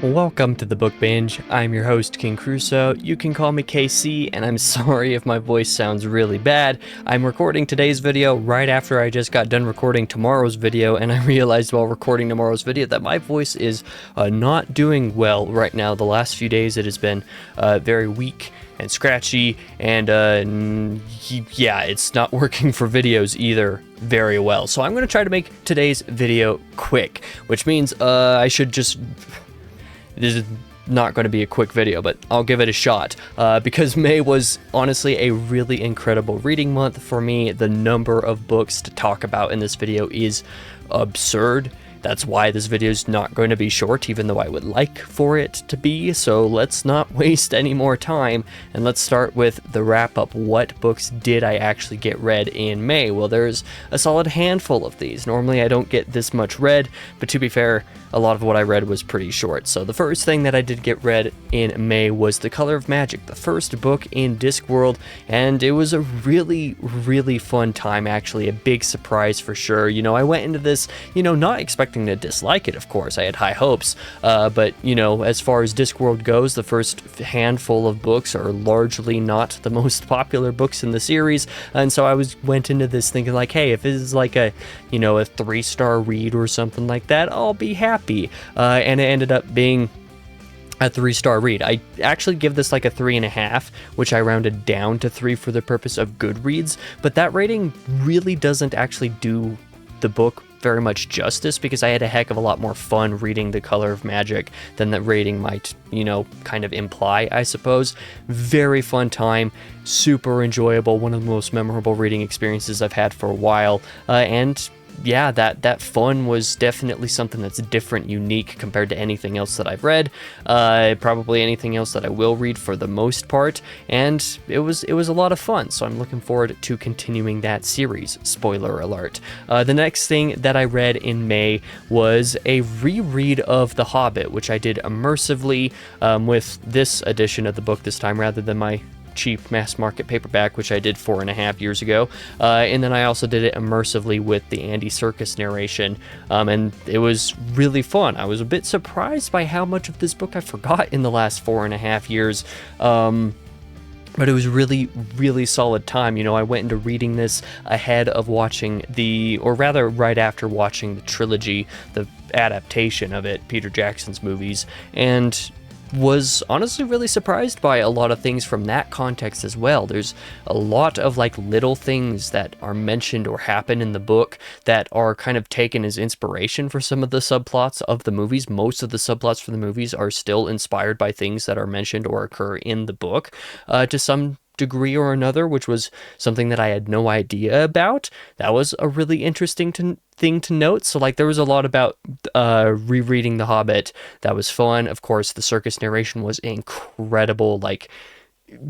Welcome to the Book Binge. I'm your host, King Crusoe. You can call me KC, and I'm sorry if my voice sounds really bad. I'm recording today's video right after I just got done recording tomorrow's video, and I realized while recording tomorrow's video that my voice is not doing well right now. The last few days it has been very weak and scratchy, and yeah, it's not working for videos either very well. So I'm going to try to make today's video quick, which means I should just... This is not going to be a quick video, but I'll give it a shot because May was honestly a really incredible reading month for me. The number of books to talk about in this video is absurd. That's why this video is not going to be short, even though I would like for it to be. So let's not waste any more time, and let's start with the wrap-up. What books did I actually get read in May? Well, there's a solid handful of these. Normally I don't get this much read, but to be fair, a lot of what I read was pretty short. So the first thing that I did get read in May was The Color of Magic, the first book in Discworld, and it was a really, really fun time, actually. A big surprise for sure. You know, I went into this, not expecting to dislike it, of course. I had high hopes, but as far as Discworld goes, the first handful of books are largely not the most popular books in the series, and so I went into this thinking like, hey, if this is like a 3-star read or something like that, I'll be happy, and it ended up being a 3-star read. I actually give this like a 3.5, which I rounded down to 3 for the purpose of Goodreads, but that rating really doesn't actually do the book very much justice, because I had a heck of a lot more fun reading The Color of Magic than that rating might, kind of imply, I suppose. Very fun time, super enjoyable, one of the most memorable reading experiences I've had for a while, and yeah, that fun was definitely something that's different, unique compared to anything else that I've read, probably anything else that I will read for the most part, and it was a lot of fun, so I'm looking forward to continuing that series, spoiler alert. The next thing that I read in May was a reread of The Hobbit, which I did immersively with this edition of the book this time, rather than my cheap mass market paperback, which I did 4.5 years ago, and then I also did it immersively with the Andy Serkis narration, and it was really fun. I was a bit surprised by how much of this book I forgot in the last 4.5 years, but it was really, really solid time. I went into reading this ahead of watching right after watching the trilogy, the adaptation of it, Peter Jackson's movies, and was honestly really surprised by a lot of things from that context as well. There's a lot of little things that are mentioned or happen in the book that are kind of taken as inspiration for some of the subplots of the movies. Most of the subplots for the movies are still inspired by things that are mentioned or occur in the book to some degree or another, which was something that I had no idea about. That was a really interesting thing to note. So there was a lot about rereading The Hobbit that was fun. Of course, the Serkis narration was incredible,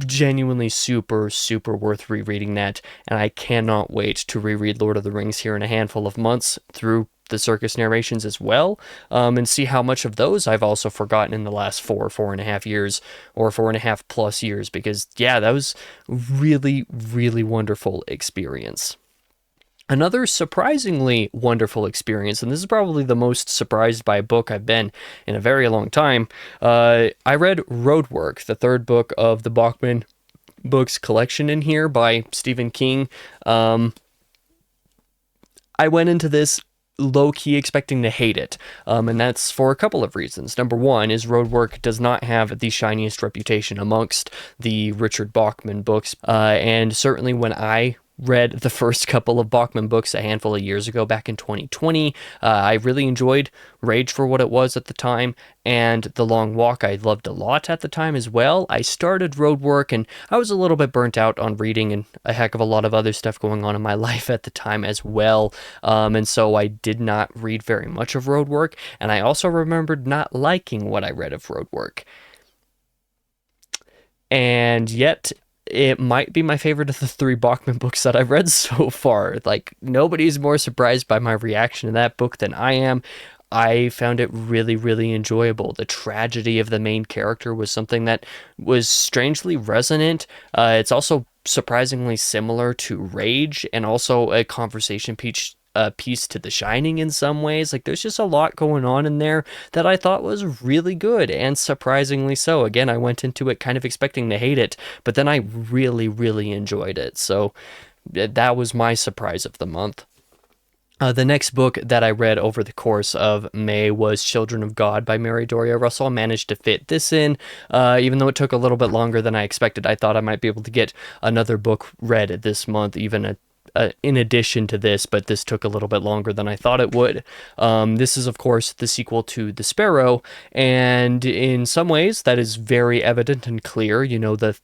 genuinely super, super worth rereading that, and I cannot wait to reread Lord of the Rings here in a handful of months through the Serkis narrations as well, and see how much of those I've also forgotten in the last 4.5 years, or 4.5 plus years, because yeah, that was really, really wonderful experience. Another surprisingly wonderful experience, and this is probably the most surprised by a book I've been in a very long time, I read Roadwork, the third book of the Bachman books collection in here by Stephen King. I went into this low-key expecting to hate it, and that's for a couple of reasons. Number one is Roadwork does not have the shiniest reputation amongst the Richard Bachman books, and certainly when I read the first couple of Bachman books a handful of years ago, back in 2020. I really enjoyed Rage for what it was at the time, and The Long Walk I loved a lot at the time as well. I started Roadwork, and I was a little bit burnt out on reading and a heck of a lot of other stuff going on in my life at the time as well, and so I did not read very much of Roadwork, and I also remembered not liking what I read of Roadwork. And yet, it might be my favorite of the 3 Bachman books that I've read so far. Nobody's more surprised by my reaction to that book than I am. I found it really, really enjoyable. The tragedy of the main character was something that was strangely resonant. It's also surprisingly similar to Rage, and also a conversation piece a piece to The Shining in some ways. Like, there's just a lot going on in there that I thought was really good, and surprisingly so. Again, I went into it kind of expecting to hate it, but then I really, really enjoyed it. So that was my surprise of the month. The next book that I read over the course of May was Children of God by Mary Doria Russell. I managed to fit this in, even though it took a little bit longer than I expected. I thought I might be able to get another book read this month, even in addition to this, but this took a little bit longer than I thought it would. This is, of course, the sequel to The Sparrow, and in some ways that is very evident and clear. You know, the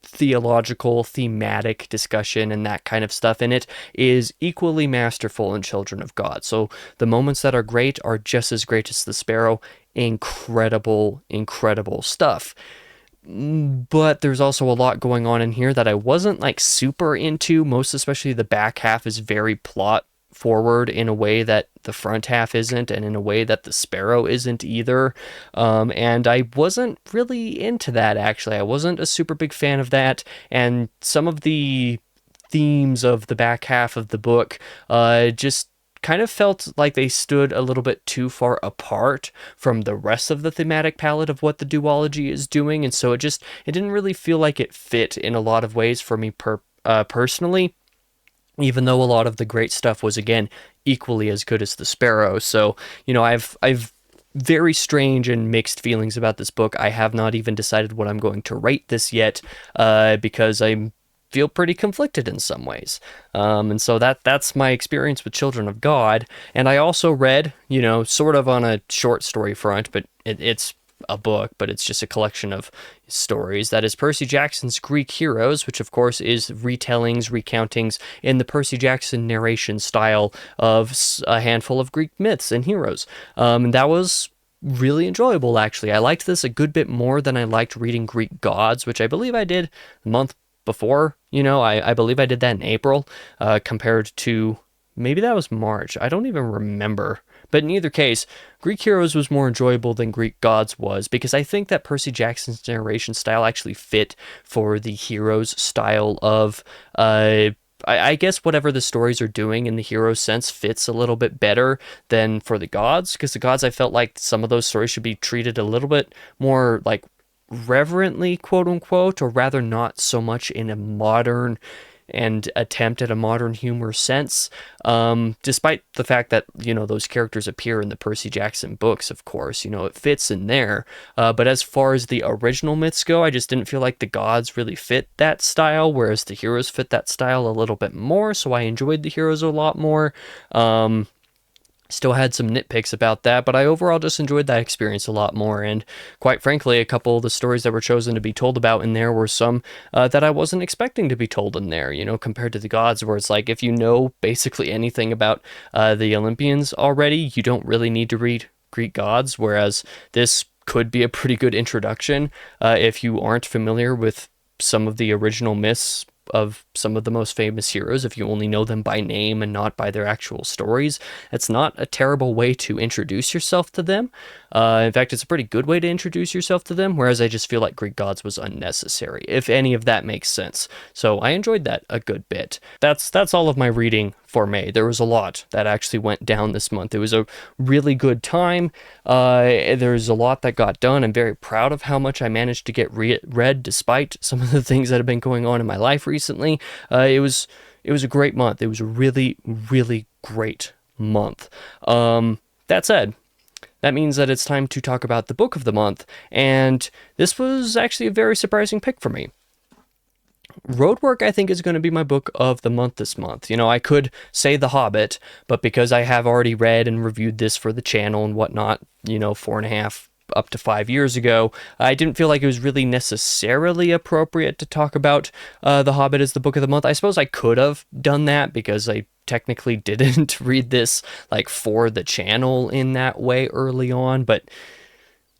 theological, thematic discussion and that kind of stuff in it is equally masterful in Children of God. So the moments that are great are just as great as The Sparrow. Incredible, incredible stuff. But there's also a lot going on in here that I wasn't like super into. Most especially the back half is very plot forward in a way that the front half isn't, and in a way that The Sparrow isn't either. And I wasn't really into that, actually. I wasn't a super big fan of that, and some of the themes of the back half of the book just kind of felt like they stood a little bit too far apart from the rest of the thematic palette of what the duology is doing, and so it didn't really feel like it fit in a lot of ways for me personally, even though a lot of the great stuff was, again, equally as good as The Sparrow. So, you know, I've very strange and mixed feelings about this book. I have not even decided what I'm going to rate this yet, because I feel pretty conflicted in some ways. And so that's my experience with Children of God. And I also read, you know, sort of on a short story front, but it's a book, but it's just a collection of stories. That is Percy Jackson's Greek Heroes, which of course is retellings, recountings in the Percy Jackson narration style of a handful of Greek myths and heroes. And that was really enjoyable, actually. I liked this a good bit more than I liked reading Greek Gods, which I believe I did the month before. You know, I believe I did that in April, compared to maybe that was March. I don't even remember. But in either case, Greek Heroes was more enjoyable than Greek Gods was, because I think that Percy Jackson's narration style actually fit for the heroes style of, I guess whatever the stories are doing in the hero sense fits a little bit better than for the Gods, because the Gods, I felt like some of those stories should be treated a little bit more like reverently, quote unquote, or rather not so much in a modern and attempt at a modern humor sense, despite the fact that, you know, those characters appear in the Percy Jackson books, of course, you know, it fits in there. But as far as the original myths go, I just didn't feel like the Gods really fit that style, whereas the heroes fit that style a little bit more, so I enjoyed the heroes a lot more. Still had some nitpicks about that, but I overall just enjoyed that experience a lot more. And quite frankly, a couple of the stories that were chosen to be told about in there were some that I wasn't expecting to be told in there, you know, compared to the Gods, where it's like, if you know basically anything about the Olympians already, you don't really need to read Greek Gods, whereas this could be a pretty good introduction if you aren't familiar with some of the original myths of some of the most famous heroes. If you only know them by name and not by their actual stories, it's not a terrible way to introduce yourself to them. In fact, it's a pretty good way to introduce yourself to them, whereas I just feel like Greek Gods was unnecessary, if any of that makes sense. So I enjoyed that a good bit. That's all of my reading for May. There was a lot that actually went down this month. It was a really good time. There's a lot that got done. I'm very proud of how much I managed to get read despite some of the things that have been going on in my life recently. It was a great month. It was a really, really great month. That said, that means that it's time to talk about the book of the month, and this was actually a very surprising pick for me. Roadwork, I think, is going to be my book of the month this month. You know, I could say The Hobbit, but because I have already read and reviewed this for the channel and whatnot, you know, 4.5 up to 5 years ago, I didn't feel like it was really necessarily appropriate to talk about The Hobbit as the book of the month. I suppose I could have done that because I technically didn't read this like for the channel in that way early on, but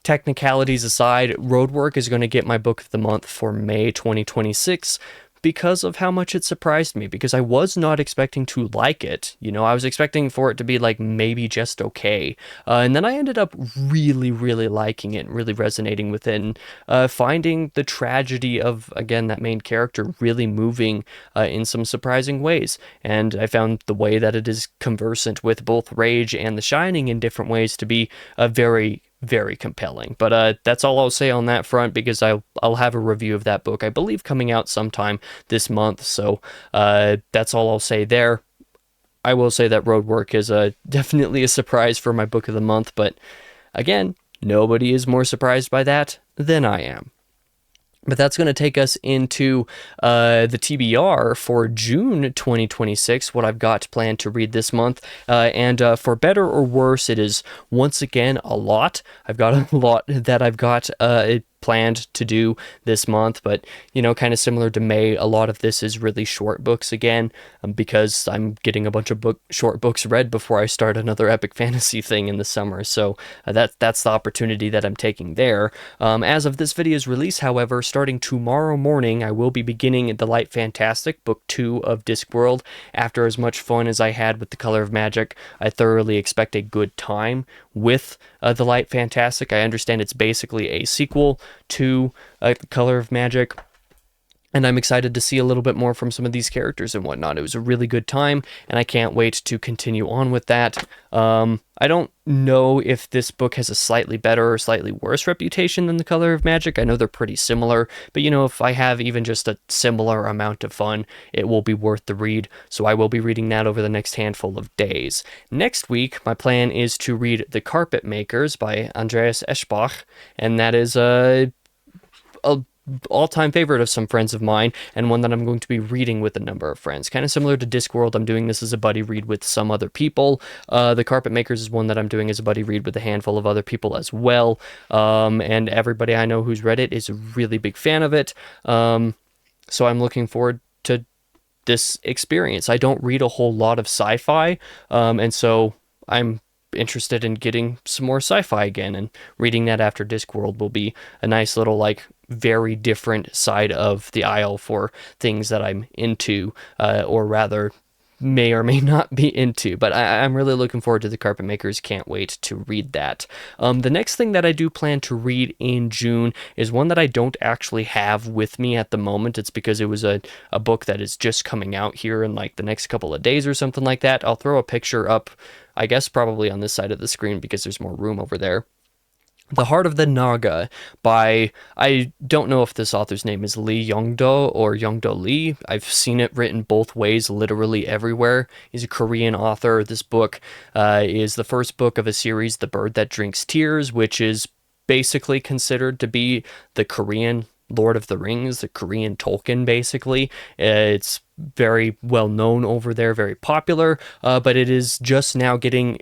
technicalities aside, Roadwork is going to get my book of the month for May 2026, because of how much it surprised me, because I was not expecting to like it. You know, I was expecting for it to be like maybe just okay. And then I ended up really, really liking it, really resonating with it, and finding the tragedy of, again, that main character really moving in some surprising ways. And I found the way that it is conversant with both Rage and The Shining in different ways to be very, very compelling. But that's all I'll say on that front, because I'll have a review of that book, I believe, coming out sometime this month. So that's all I'll say there. I will say that Roadwork is definitely a surprise for my book of the month, but again, nobody is more surprised by that than I am. But that's going to take us into the TBR for June 2026, what I've got planned to read this month. And for better or worse, it is once again a lot. I've got a lot that I've got planned to do this month, but you know, kind of similar to May, a lot of this is really short books again, because I'm getting a bunch of short books read before I start another epic fantasy thing in the summer. So that's the opportunity that I'm taking there. As of this video's release, however, starting tomorrow morning, I will be beginning The Light Fantastic, Book 2 of Discworld. After as much fun as I had with The Color of Magic, I thoroughly expect a good time with The Light Fantastic. I understand it's basically a sequel to The Color of Magic, and I'm excited to see a little bit more from some of these characters and whatnot. It was a really good time, and I can't wait to continue on with that. I don't know if this book has a slightly better or slightly worse reputation than The Color of Magic. I know they're pretty similar, but you know, if I have even just a similar amount of fun, it will be worth the read. So I will be reading that over the next handful of days. Next week, my plan is to read The Carpet Makers by Andreas Eschbach, and that is a all-time favorite of some friends of mine, and one that I'm going to be reading with a number of friends. Kind of similar to Discworld, I'm doing this as a buddy read with some other people. The Carpet Makers is one that I'm doing as a buddy read with a handful of other people as well. And everybody I know who's read it is a really big fan of it. So I'm looking forward to this experience. I don't read a whole lot of sci-fi, and so I'm interested in getting some more sci-fi again, and reading that after Discworld will be a nice little, like, very different side of the aisle for things that I'm into, or rather may or may not be into. But I'm really looking forward to The Carpet Makers. Can't wait to read that. The next thing that I do plan to read in June is one that I don't actually have with me at the moment. It's because it was a book that is just coming out here in like the next couple of days or something like that. I'll throw a picture up, I guess probably on this side of the screen because there's more room over there. The Heart of the Naga by, I don't know if this author's name is Lee Youngdo or Youngdo Lee. I've seen it written both ways, literally everywhere. He's a Korean author. This book is the first book of a series, The Bird That Drinks Tears, which is basically considered to be the Korean Lord of the Rings, the Korean Tolkien, basically. It's very well known over there, very popular, but it is just now getting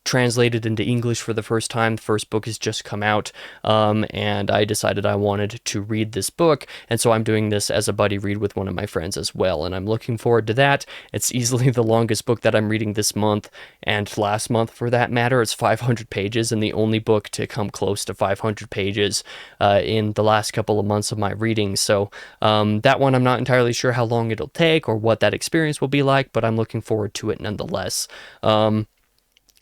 translated into English for the first time. The first book has just come out, and I decided I wanted to read this book, and so I'm doing this as a buddy read with one of my friends as well, and I'm looking forward to that. It's easily the longest book that I'm reading this month, and last month for that matter. It's 500 pages, and the only book to come close to 500 pages in the last couple of months of my reading. So that one, I'm not entirely sure how long it'll take or what that experience will be like, but I'm looking forward to it nonetheless.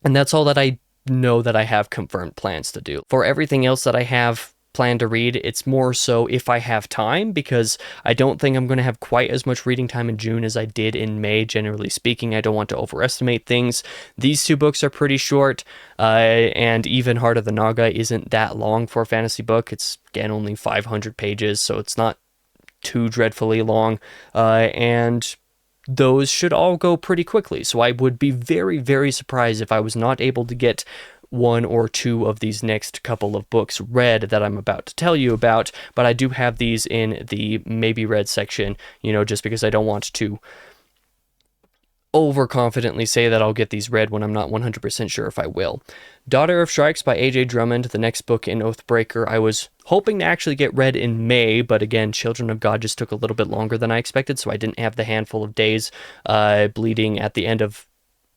And that's all that I know that I have confirmed plans to do. For everything else that I have planned to read, it's more so if I have time, because I don't think I'm going to have quite as much reading time in June as I did in May, generally speaking. I don't want to overestimate things. These two books are pretty short, and even Heart of the Naga isn't that long for a fantasy book. It's, again, only 500 pages, so it's not too dreadfully long, and those should all go pretty quickly. So I would be very, very surprised if I was not able to get one or two of these next couple of books read that I'm about to tell you about, but I do have these in the maybe read section, you know, just because I don't want to overconfidently say that I'll get these read when I'm not 100% sure if I will. Daughter of Shrikes by A.J. Drummond, the next book in Oathbreaker, I was hoping to actually get read in May, but again, Children of God just took a little bit longer than I expected, so I didn't have the handful of days bleeding at the end of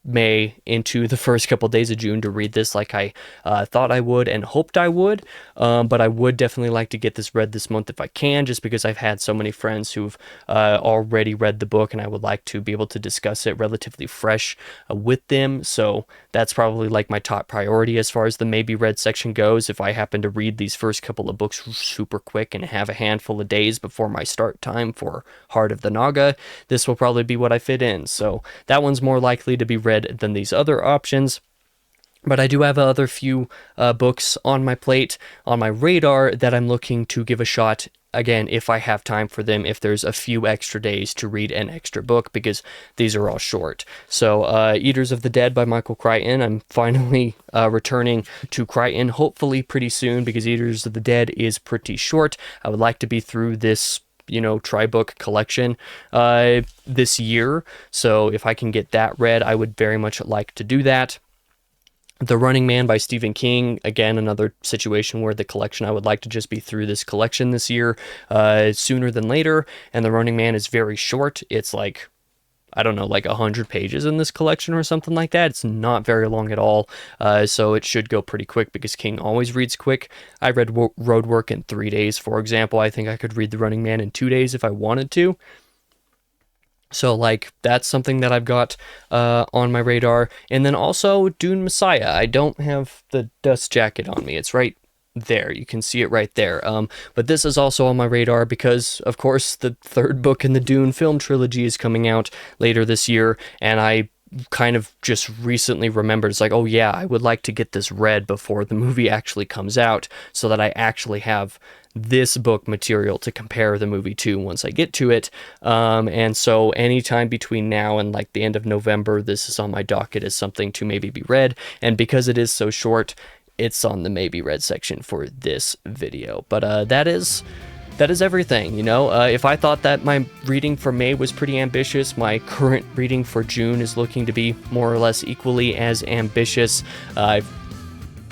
May into the first couple days of June to read this like I thought I would and hoped I would, but I would definitely like to get this read this month if I can, just because I've had so many friends who've already read the book, and I would like to be able to discuss it relatively fresh with them. So that's probably like my top priority as far as the maybe read section goes. If I happen to read these first couple of books super quick and have a handful of days before my start time for Heart of the Naga, this will probably be what I fit in. So that one's more likely to be read than these other options. But I do have other few books on my plate, on my radar, that I'm looking to give a shot, again, if I have time for them, if there's a few extra days to read an extra book, because these are all short. So Eaters of the Dead by Michael Crichton, I'm finally returning to Crichton, hopefully pretty soon, because Eaters of the Dead is pretty short. I would like to be through this tri-book collection this year. So if I can get that read, I would very much like to do that. The Running Man by Stephen King, again, another situation where the collection, I would like to just be through this collection this year sooner than later. And The Running Man is very short. It's like, I don't know, like 100 pages in this collection or something like that. It's not very long at all, so it should go pretty quick because King always reads quick. I read Roadwork in 3 days, for example. I think I could read The Running Man in 2 days if I wanted to. So, like, that's something that I've got on my radar. And then also Dune Messiah. I don't have the dust jacket on me. It's right there, you can see it right there, but this is also on my radar because, of course, the third book in the Dune film trilogy is coming out later this year, and I kind of just recently remembered, it's like, oh yeah, I would like to get this read before the movie actually comes out, so that I actually have this book material to compare the movie to once I get to it. And so anytime between now and like the end of November, this is on my docket as something to maybe be read, and because it is so short, it's on the maybe read section for this video. But that is everything, if I thought that my reading for May was pretty ambitious, my current reading for June is looking to be more or less equally as ambitious.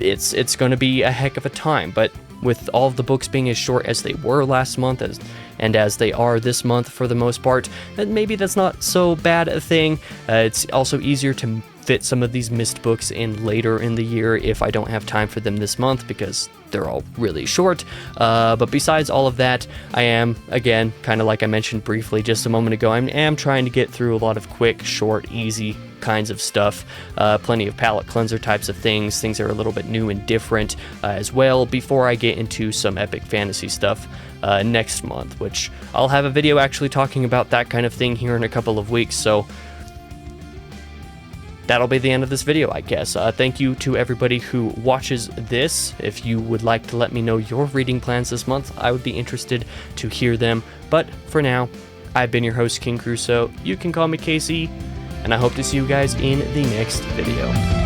It's going to be a heck of a time, but with all of the books being as short as they were last month, as they are this month for the most part, then maybe that's not so bad a thing. It's also easier to fit some of these missed books in later in the year if I don't have time for them this month because they're all really short. But besides all of that, I am, again, kind of like I mentioned briefly just a moment ago, I am trying to get through a lot of quick, short, easy kinds of stuff, plenty of palate cleanser types of things that are a little bit new and different as well, before I get into some epic fantasy stuff next month, which I'll have a video actually talking about that kind of thing here in a couple of weeks. So that'll be the end of this video, I guess. Thank you to everybody who watches this. If you would like to let me know your reading plans this month, I would be interested to hear them. But for now, I've been your host, King Crusoe. You can call me KC, and I hope to see you guys in the next video.